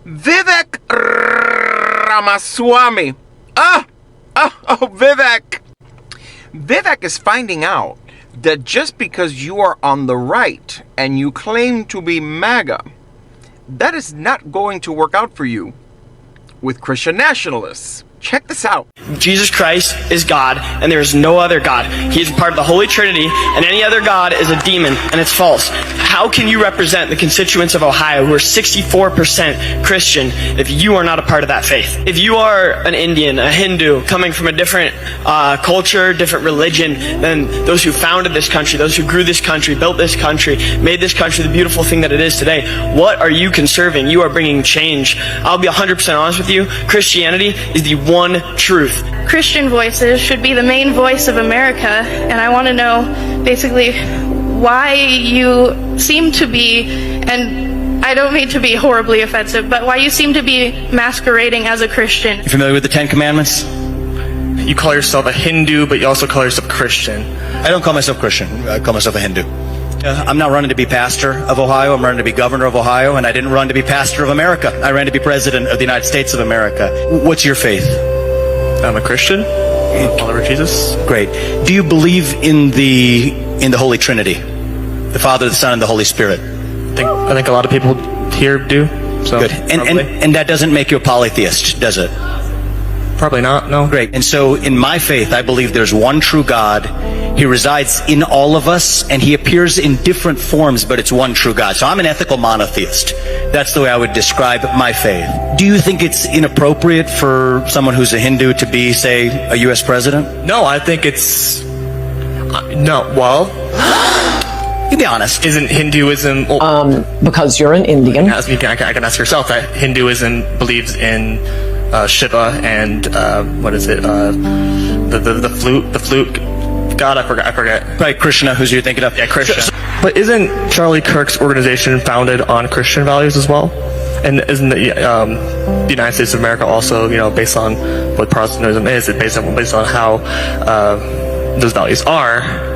Vivek Ramaswamy. Vivek. Vivek is finding out that just because you are on the right and you claim to be MAGA, that is not going to work out for you with Christian nationalists. Check this out. Jesus Christ is God, and there is no other God. He is part of the Holy Trinity, and any other God is a demon, and it's false. How can you represent the constituents of Ohio who are 64% Christian if you are not a part of that faith? If you are an Indian, a Hindu, coming from a different culture, different religion than those who founded this country, those who grew this country, built this country, made this country the beautiful thing that it is today, what are you conserving? You are bringing change. I'll be 100% honest with you. Christianity is the one truth. Christian voices should be the main voice of America, and I want to know basically why you seem to be, and I don't mean to be horribly offensive, but why you seem to be masquerading as a Christian. You familiar with the Ten Commandments? You call yourself a Hindu, but you also call yourself Christian. I don't call myself Christian. I call myself a Hindu. I'm not running to be pastor of Ohio. I'm running to be governor of Ohio, and I didn't run to be pastor of America. I ran to be president of the United States of America. What's your faith? I'm a Christian. Follower of Jesus. Great. Do you believe in the Holy Trinity? The Father, the Son, and the Holy Spirit? I think a lot of people here do. So good. And that doesn't make you a polytheist, does it? Probably not, no. Great. And so in my faith, I believe there's one true God. He resides in all of us, and he appears in different forms, but it's one true God. So I'm an ethical monotheist. That's the way I would describe my faith. Do you think it's inappropriate for someone who's a Hindu to be, say, a U.S. president? No, I think it's... no, well... You be honest. Isn't Hinduism... Because you're an Indian. I can ask yourself that Hinduism believes in Shiva and, what is it, the flute God, I forget. Right, Krishna, who's you're thinking of? Yeah, Krishna. But isn't Charlie Kirk's organization founded on Christian values as well? And isn't the United States of America also, based on what Protestantism is, based on how those values are?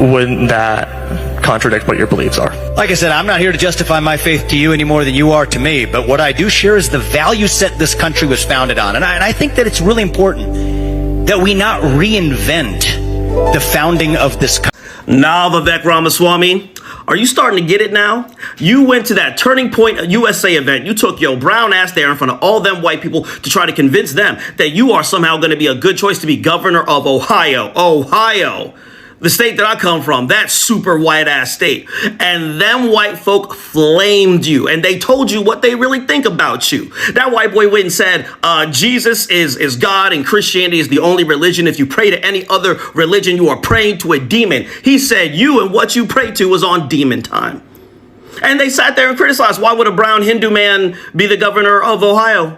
Wouldn't that contradict what your beliefs are? Like I said, I'm not here to justify my faith to you any more than you are to me, but what I do share is the value set this country was founded on. And I think that it's really important that we not reinvent the founding of this country. Now, Vivek Ramaswamy, are you starting to get it now? You went to that Turning Point USA event. You took your brown ass there in front of all them white people to try to convince them that you are somehow going to be a good choice to be governor of Ohio. Ohio. The state that I come from, that super white ass state. And them white folk flamed you, and they told you what they really think about you. That white boy went and said, Jesus is God and Christianity is the only religion. If you pray to any other religion, you are praying to a demon. He said you and what you pray to was on demon time. And they sat there and criticized, why would a brown Hindu man be the governor of Ohio?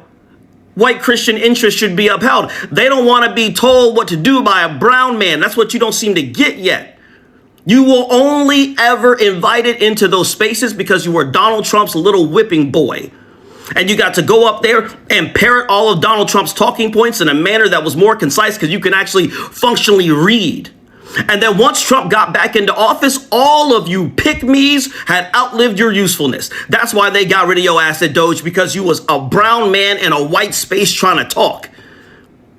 White Christian interests should be upheld. They don't want to be told what to do by a brown man. That's what you don't seem to get yet. You will only ever invited into those spaces because you were Donald Trump's little whipping boy. And you got to go up there and parrot all of Donald Trump's talking points in a manner that was more concise because you can actually functionally read. And then once Trump got back into office, all of you pick-me's had outlived your usefulness. That's why they got rid of your ass at Doge, because you was a brown man in a white space trying to talk.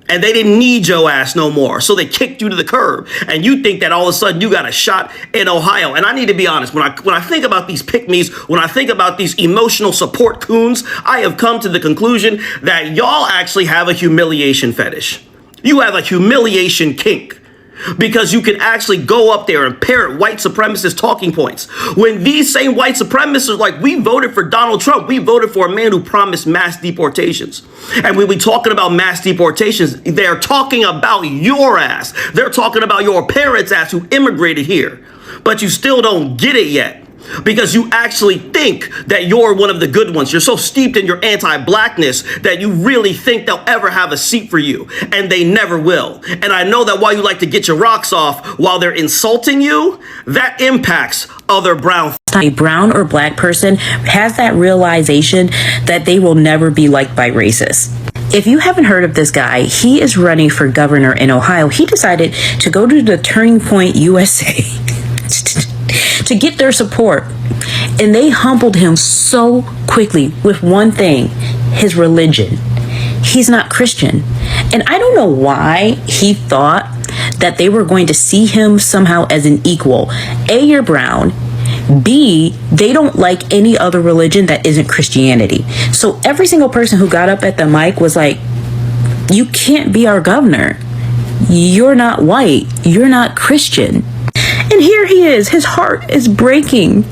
And they didn't need your ass no more. So they kicked you to the curb. And you think that all of a sudden you got a shot in Ohio. And I need to be honest, when I think about these pick-me's, when I think about these emotional support coons, I have come to the conclusion that y'all actually have a humiliation fetish. You have a humiliation kink. Because you can actually go up there and parrot white supremacist talking points. When these same white supremacists are like, we voted for Donald Trump. We voted for a man who promised mass deportations. And when we talking about mass deportations, they're talking about your ass. They're talking about your parents' ass who immigrated here. But you still don't get it yet. Because you actually think that you're one of the good ones. You're so steeped in your anti-blackness that you really think they'll ever have a seat for you. And they never will. And I know that while you like to get your rocks off while they're insulting you, that impacts other brown. A brown or black person has that realization that they will never be liked by racists. If you haven't heard of this guy, he is running for governor in Ohio. He decided to go to the Turning Point USA to get their support. And they humbled him so quickly with one thing, his religion. He's not Christian. And I don't know why he thought that they were going to see him somehow as an equal. A, you're brown. B, they don't like any other religion that isn't Christianity. So every single person who got up at the mic was like, you can't be our governor. You're not white. You're not Christian. And here he is. His heart is breaking.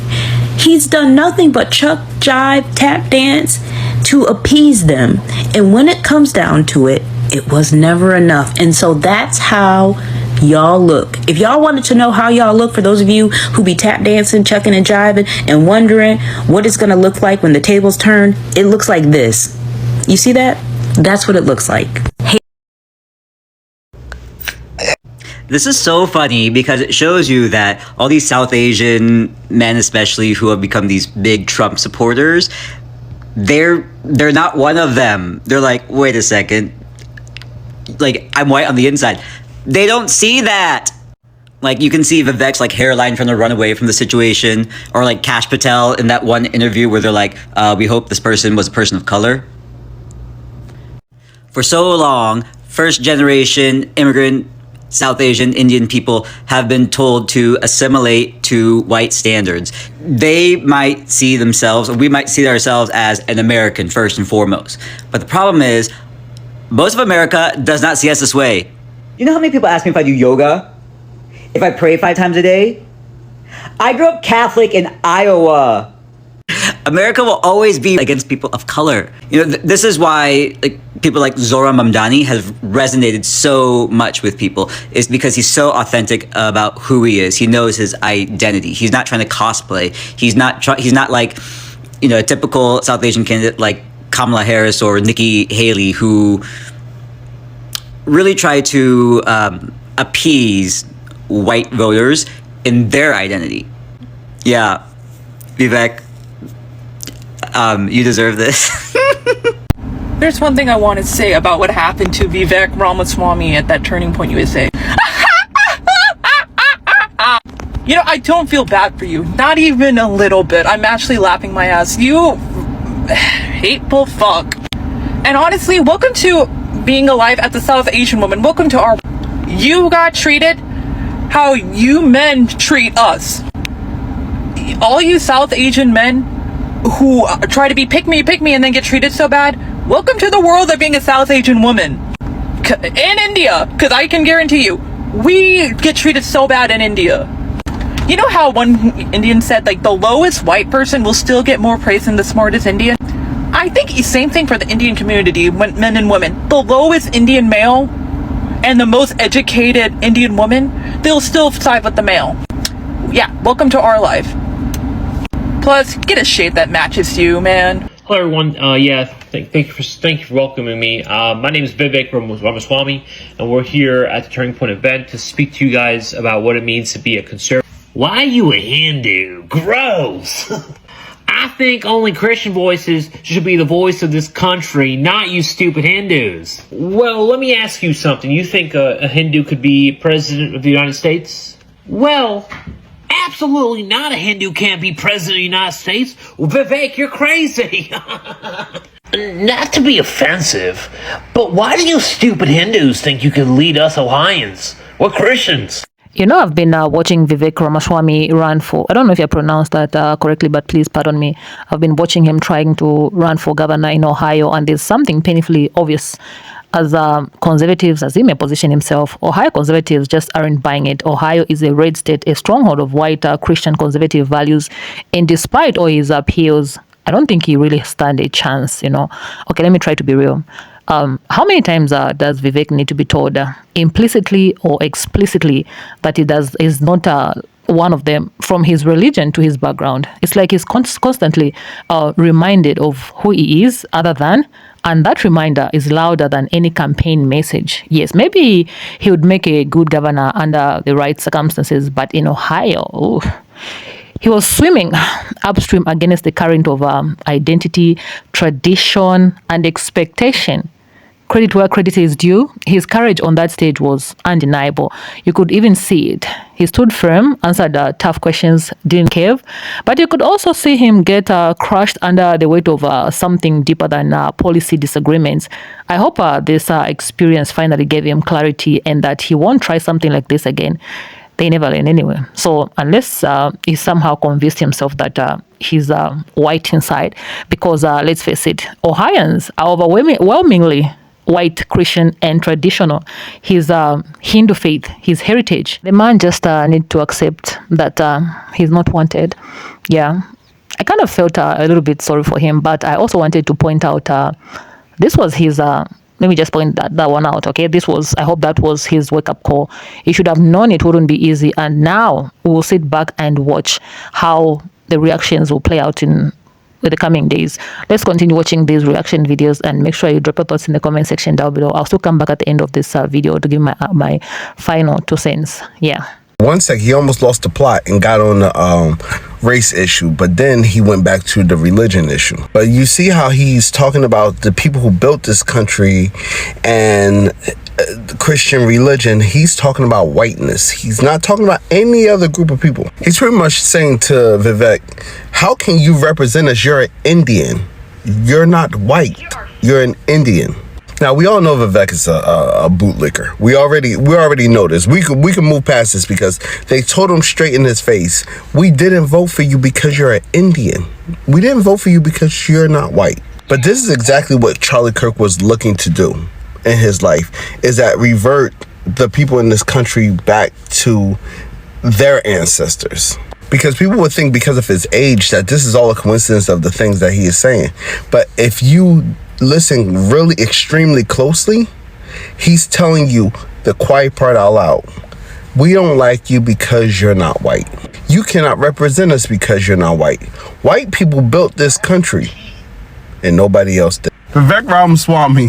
He's done nothing but chuck, jive, tap dance to appease them. And when it comes down to it, it was never enough. And so that's how y'all look. If y'all wanted to know how y'all look, for those of you who be tap dancing, chucking and jiving and wondering what it's going to look like when the tables turn, it looks like this. You see that? That's what it looks like. This is so funny because it shows you that all these South Asian men, especially who have become these big Trump supporters, they're not one of them. They're like, wait a second, like, I'm white on the inside. They don't see that. Like, you can see Vivek's like hairline trying to run away from the situation, or like Kash Patel in that one interview where they're like, we hope this person was a person of color. For so long, first generation immigrant South Asian Indian people have been told to assimilate to white standards. They might see themselves, or we might see ourselves as an American first and foremost. But the problem is, most of America does not see us this way. You know how many people ask me if I do yoga? If I pray 5 times a day? I grew up Catholic in Iowa. America will always be against people of color. You know, this is why people like Zora Mamdani has resonated so much with people, is because he's so authentic about who he is. He knows his identity. He's not trying to cosplay. He's not like, you know, a typical South Asian candidate like Kamala Harris or Nikki Haley, who really try to appease white voters in their identity. Yeah, Vivek, you deserve this. There's one thing I want to say about what happened to Vivek Ramaswamy at that Turning Point USA. You know, I don't feel bad for you. Not even a little bit. I'm actually laughing my ass. You hateful fuck. And honestly, welcome to being alive as a South Asian woman. Welcome to our... You got treated how you men treat us. All you South Asian men who try to be pick me and then get treated so bad, welcome to the world of being a South Asian woman. In India, because I can guarantee you, we get treated so bad in India. You know how one Indian said, like, the lowest white person will still get more praise than the smartest Indian? I think the same thing for the Indian community, men and women. The lowest Indian male and the most educated Indian woman, they'll still side with the male. Yeah, welcome to our life. Plus, get a shade that matches you, man. Hello, everyone. Thank you for welcoming me. My name is Vivek Ramaswamy, and we're here at the Turning Point event to speak to you guys about what it means to be a conservative. Why are you a Hindu? Gross! I think only Christian voices should be the voice of this country, not you stupid Hindus. Well, let me ask you something. You think a Hindu could be president of the United States? Well, absolutely not. A Hindu can't be president of the United States. Well, Vivek, you're crazy. Not to be offensive, but why do you stupid Hindus think you can lead us Ohioans? We're Christians. You know, I've been watching Vivek Ramaswamy run for, I don't know if I pronounced that correctly, but please pardon me. I've been watching him trying to run for governor in Ohio, and there's something painfully obvious. As conservatives, as he may position himself, Ohio conservatives just aren't buying it. Ohio is a red state, a stronghold of white Christian conservative values. And despite all his appeals, I don't think he really stand a chance, you know. Okay, let me try to be real. How many times does Vivek need to be told implicitly or explicitly that he is not one of them, from his religion to his background? It's like he's constantly reminded of who he is other than, and that reminder is louder than any campaign message. Yes, maybe he would make a good governor under the right circumstances, but in Ohio, he was swimming upstream against the current of identity, tradition, and expectation. credit where credit is due. His courage on that stage was undeniable. You could even see it. He stood firm, answered tough questions, didn't cave. But you could also see him get crushed under the weight of something deeper than policy disagreements. I hope this experience finally gave him clarity and that he won't try something like this again. They never learn anyway. So unless he somehow convinced himself that he's white inside, because let's face it, Ohioans are overwhelmingly white, Christian, and traditional. His Hindu faith, his heritage. The man just need to accept that he's not wanted. Yeah, I kind of felt a little bit sorry for him, but I also wanted to point out this was his. Let me just point that one out, okay? I hope that was his wake-up call. He should have known it wouldn't be easy, and now we will sit back and watch how the reactions will play out in the coming days. Let's continue watching these reaction videos and make sure you drop your thoughts in the comment section down below. I'll still come back at the end of this video to give my final 2 cents. Yeah. One sec, he almost lost the plot and got on the race issue, but then he went back to the religion issue. But you see how he's talking about the people who built this country and the Christian religion. He's talking about whiteness. He's not talking about any other group of people. He's pretty much saying to Vivek, how can you represent us? You're an Indian. You're not white. You're an Indian. Now, we all know Vivek is a bootlicker. We already know this. We can move past this because they told him straight in his face, we didn't vote for you because you're an Indian. We didn't vote for you because you're not white. But this is exactly what Charlie Kirk was looking to do in his life, is that revert the people in this country back to their ancestors. Because people would think because of his age that this is all a coincidence of the things that he is saying. But if you listen really extremely closely, he's telling you the quiet part out loud. We don't like you because you're not white. You cannot represent us because you're not white. White people built this country and nobody else did. Vivek Ramaswamy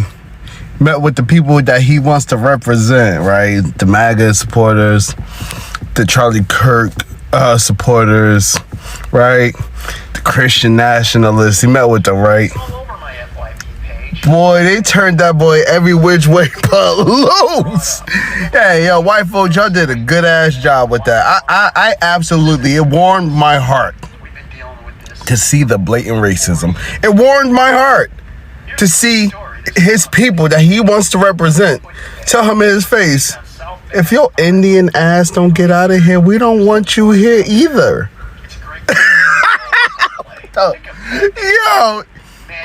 met with the people that he wants to represent, right? The MAGA supporters, the Charlie Kirk supporters, right? The Christian nationalists. He met with them, right? Boy, they turned that boy every which way but loose. Hey, yo, white folks, y'all did a good ass job with that. I absolutely, it warmed my heart to see the blatant racism. It warmed my heart to see his people that he wants to represent tell him in his face, if your Indian ass don't get out of here, we don't want you here either. Yo,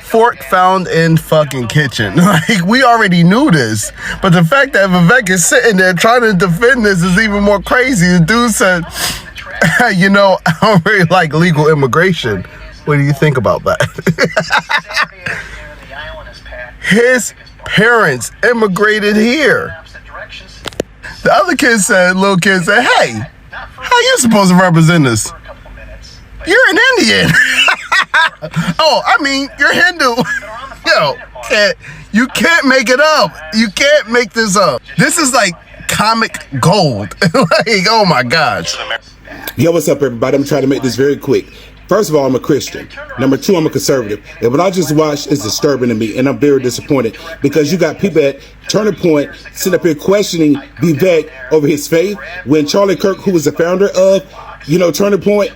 fork found in fucking kitchen. Like, we already knew this, but the fact that Vivek is sitting there trying to defend this is even more crazy. The dude said, you know, I don't really like legal immigration. What do you think about that? His parents immigrated here. The other kid said, little kid said, hey, how you supposed to represent us? You're an Indian. Oh, I mean, you're Hindu. Yo, you can't make it up. You can't make this up. This is like comic gold. Like, oh my gosh. Yo, what's up, everybody? I'm trying to make this very quick. First of all, I'm a Christian. Number 2, I'm a conservative. And what I just watched is disturbing to me, and I'm very disappointed because you got people at Turning Point sitting up here questioning Vivek over his faith when Charlie Kirk, who was the founder of, Turning Point,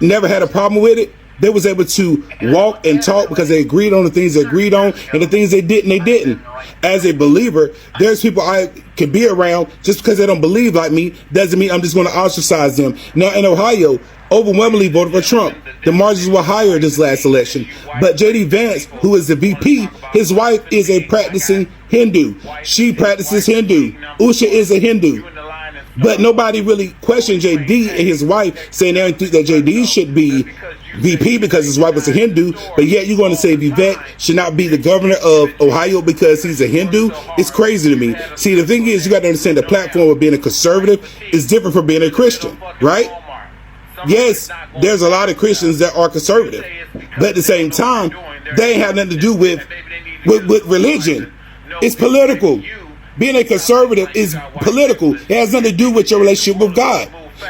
never had a problem with it. They was able to walk and talk because they agreed on the things they agreed on, and the things they didn't. As a believer, there's people I can be around just because they don't believe like me doesn't mean I'm just going to ostracize them. Now, in Ohio, overwhelmingly voted for Trump. The margins were higher this last election. But J.D. Vance, who is the VP, his wife is a practicing Hindu. She practices Hindu. Usha is a Hindu. But nobody really questioned JD and his wife, saying they don't think that JD should be VP because his wife was a Hindu. But yet you're going to say Vivek should not be the governor of Ohio because he's a Hindu? It's crazy to me. See, the thing is, you got to understand the platform of being a conservative is different from being a Christian, right? Yes, there's a lot of Christians that are conservative, but at the same time, they ain't have nothing to do with religion. It's political. Being a conservative is political. It has nothing to do with your relationship with God.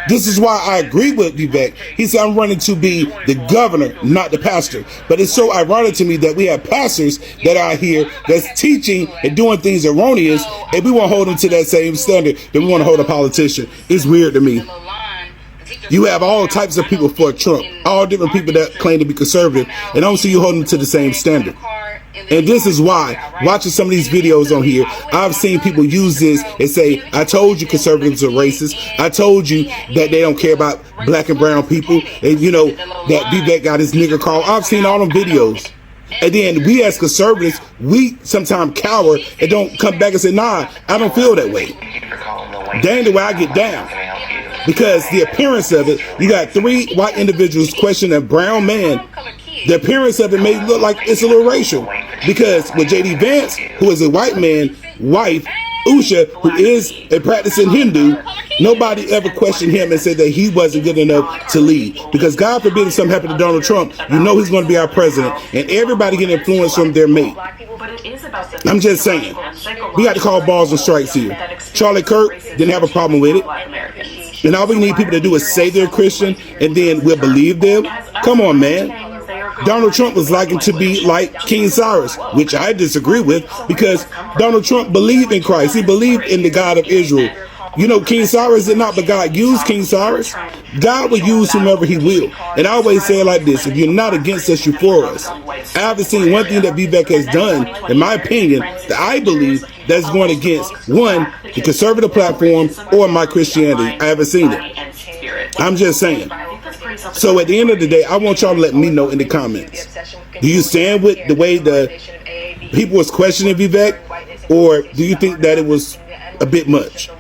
This is why I agree with Vivek. He said, I'm running to be the governor, not the pastor. But it's so ironic to me that we have pastors that are here that's teaching and doing things erroneous, and we want to hold them to that same standard that we want to hold a politician. It's weird to me. You have all types of people for Trump, all different people that claim to be conservative, and I don't see you holding them to the same standard. And this is why, watching some of these videos on here, I've seen people use this and say, I told you conservatives are racist. I told you that they don't care about black and brown people. And you know, that Vivek got his nigger call. I've seen all them videos. And then we as conservatives, we sometimes cower and don't come back and say, nah, I don't feel that way. Dang the way I get down. Because the appearance of it, you got 3 white individuals questioning a brown man. The appearance of it may look like it's a little racial. Because with J.D. Vance, who is a white man, wife, Usha, who is a practicing Hindu, nobody ever questioned him and said that he wasn't good enough to lead. Because God forbid if something happened to Donald Trump, you know he's going to be our president. And everybody get influence from their mate. I'm just saying. We got to call balls and strikes here. Charlie Kirk didn't have a problem with it. And all we need people to do is say they're Christian and then we'll believe them. Come on, man. Donald Trump was likened to be like King Cyrus, which I disagree with because Donald Trump believed in Christ. He believed in the God of Israel. You know, King Cyrus did not, but God used King Cyrus. God will use whomever he will. And I always say it like this, if you're not against us, you're for us. I haven't seen one thing that Vivek has done, in my opinion, that I believe that's going against, one, the conservative platform or my Christianity. I haven't seen it. I'm just saying. So at the end of the day, I want y'all to let me know in the comments. Do you stand with the way the people was questioning Vivek? Or do you think that it was a bit much?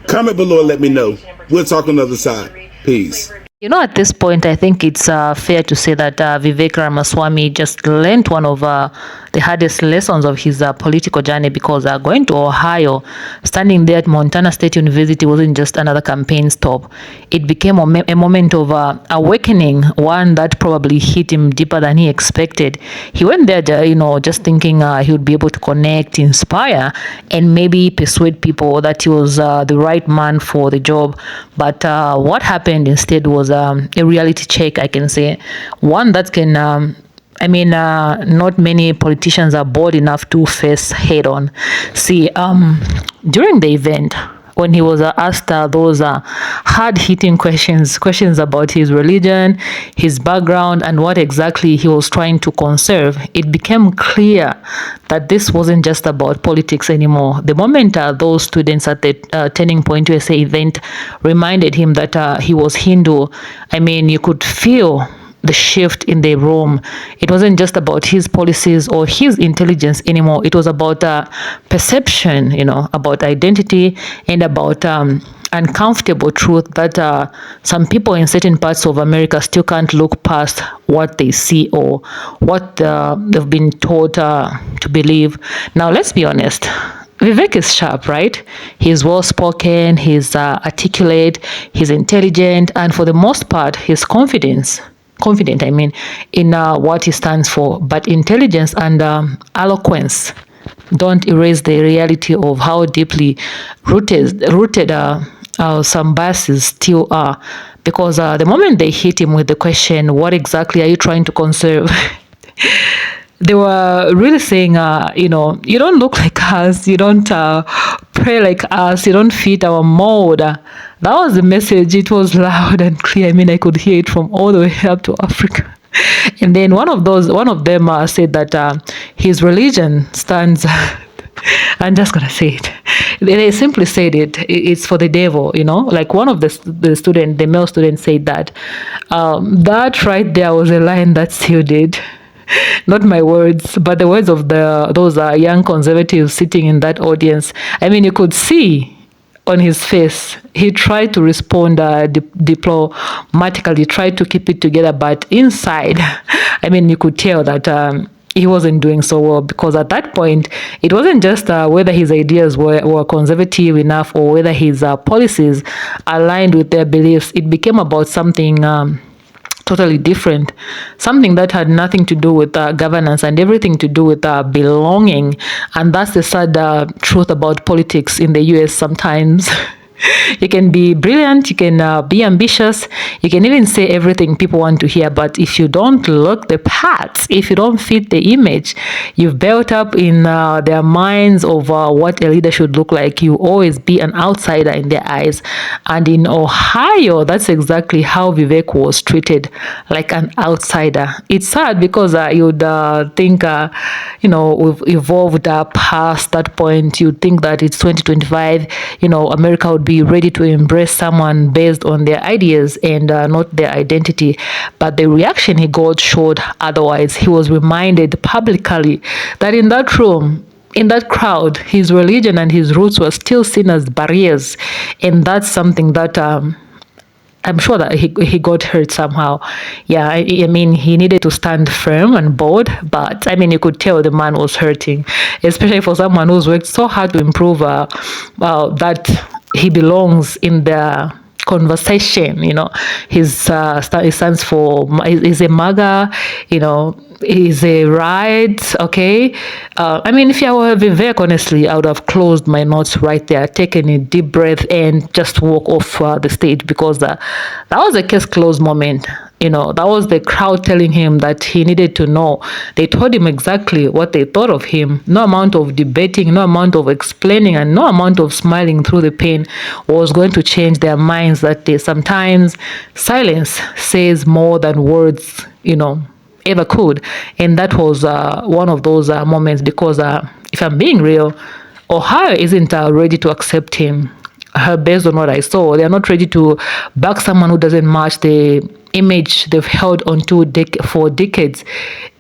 Comment below and let me know. We'll talk on the other side. Peace. You know, at this point, I think it's fair to say that Vivek Ramaswamy just learned one of the hardest lessons of his political journey, because going to Ohio, standing there at Montana State University wasn't just another campaign stop. It became a moment of awakening, one that probably hit him deeper than he expected. He went there, just thinking he would be able to connect, inspire, and maybe persuade people that he was the right man for the job. But what happened instead was a reality check, I can say. One that can, not many politicians are bold enough to face head on. See, during the event, when he was asked those hard-hitting questions about his religion, his background, and what exactly he was trying to conserve, it became clear that this wasn't just about politics anymore. The moment those students at the Turning Point USA event reminded him that he was Hindu, you could feel the shift in the room. It wasn't just about his policies or his intelligence anymore. It was about perception, about identity, and about uncomfortable truth that some people in certain parts of America still can't look past what they see or what they've been taught to believe. Now, let's be honest. Vivek is sharp, right? He's well-spoken, he's articulate, he's intelligent, and for the most part, he's confident, in what he stands for. But intelligence and eloquence don't erase the reality of how deeply rooted some biases still are. Because the moment they hit him with the question, what exactly are you trying to conserve? They were really saying, you don't look like us, you don't pray like us, you don't fit our mold. That was the message. It was loud and clear. I could hear it from all the way up to Africa. And then one of them said that his religion stands. I'm just gonna say it. They simply said it's for the devil, Like one of the male students said that. That right there was a line that sealed it. Not my words, but the words of those young conservatives sitting in that audience. You could see on his face, he tried to respond diplomatically, tried to keep it together, but inside, you could tell that he wasn't doing so well, because at that point, it wasn't just whether his ideas were conservative enough or whether his policies aligned with their beliefs. It became about something totally different, something that had nothing to do with governance and everything to do with belonging. And that's the sad truth about politics in the US sometimes. You can be brilliant, you can be ambitious, you can even say everything people want to hear, but if you don't look the part, if you don't fit the image you've built up in their minds of what a leader should look like, you always be an outsider in their eyes. And in Ohio, that's exactly how Vivek was treated, like an outsider. It's sad because you'd think, we've evolved past that point. You'd think that it's 2025, America would be ready to embrace someone based on their ideas and not their identity. But the reaction he got showed otherwise. He was reminded publicly that in that room, in that crowd, his religion and his roots were still seen as barriers. And that's something that I'm sure that he got hurt somehow. Yeah, I mean, he needed to stand firm and bold, but I mean, you could tell the man was hurting, especially for someone who's worked so hard to improve that he belongs in the conversation. He stands for, he's a MAGA, is a right, okay? I mean, if I were Vivek, honestly, I would have closed my notes right there, taken a deep breath, and just walk off the stage, because that was a case closed moment. That was the crowd telling him that he needed to know. They told him exactly what they thought of him. No amount of debating, no amount of explaining, and no amount of smiling through the pain was going to change their minds that day. Sometimes silence says more than words, ever could. And that was one of those moments, because if I'm being real, Ohio isn't ready to accept him. Based on what I saw, they are not ready to back someone who doesn't match the image they've held onto for decades.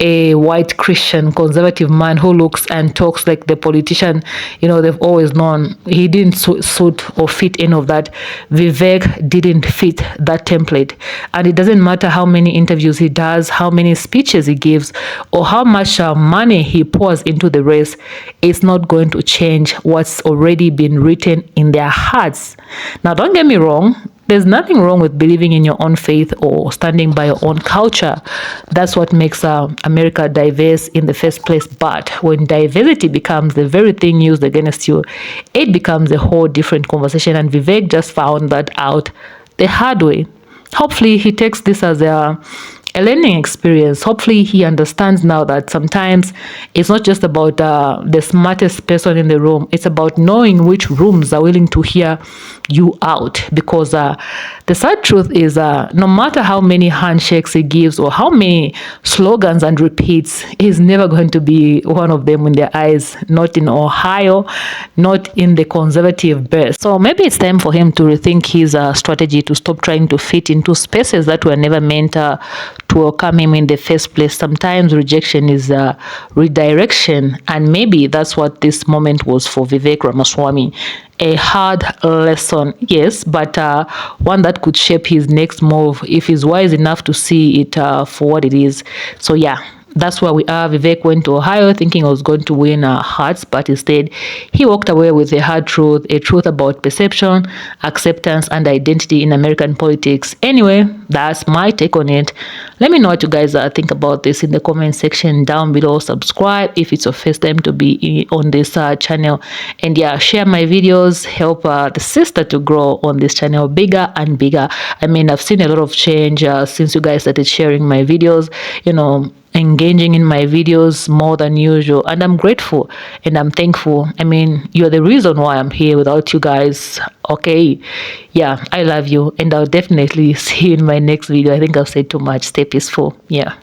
A white Christian conservative man who looks and talks like the politician they've always known. He didn't suit or fit any of that. Vivek didn't fit that template, and it doesn't matter how many interviews he does, how many speeches he gives, or how much money he pours into the race. It's not going to change what's already been written in their hearts. Now, don't get me wrong, there's nothing wrong with believing in your own faith or standing by your own culture. That's what makes America diverse in the first place. But when diversity becomes the very thing used against you, it becomes a whole different conversation. And Vivek just found that out the hard way. Hopefully, he takes this as a learning experience. Hopefully, he understands now that sometimes it's not just about the smartest person in the room. It's about knowing which rooms are willing to hear you out. Because the sad truth is, no matter how many handshakes he gives or how many slogans and repeats, he's never going to be one of them in their eyes. Not in Ohio, not in the conservative base. So maybe it's time for him to rethink his strategy, to stop trying to fit into spaces that were never meant to welcome him in the first place. Sometimes rejection is redirection, and maybe that's what this moment was for Vivek Ramaswamy. A hard lesson, yes, but one that could shape his next move if he's wise enough to see it for what it is. So yeah, that's where we are. Vivek went to Ohio thinking he was going to win hearts, but instead he walked away with a hard truth, a truth about perception, acceptance, and identity in American politics. Anyway, that's my take on it. Let me know what you guys think about this in the comment section down below. Subscribe if it's your first time to be on this channel, and yeah, share my videos. Help the sister to grow on this channel bigger and bigger. I mean, I've seen a lot of change since you guys started sharing my videos, engaging in my videos more than usual, and I'm grateful and I'm thankful. I mean, you're the reason why I'm here. Without you guys, okay, yeah, I love you, and I'll definitely see you in my next video. I think I've said too much. Stay peaceful. Yeah.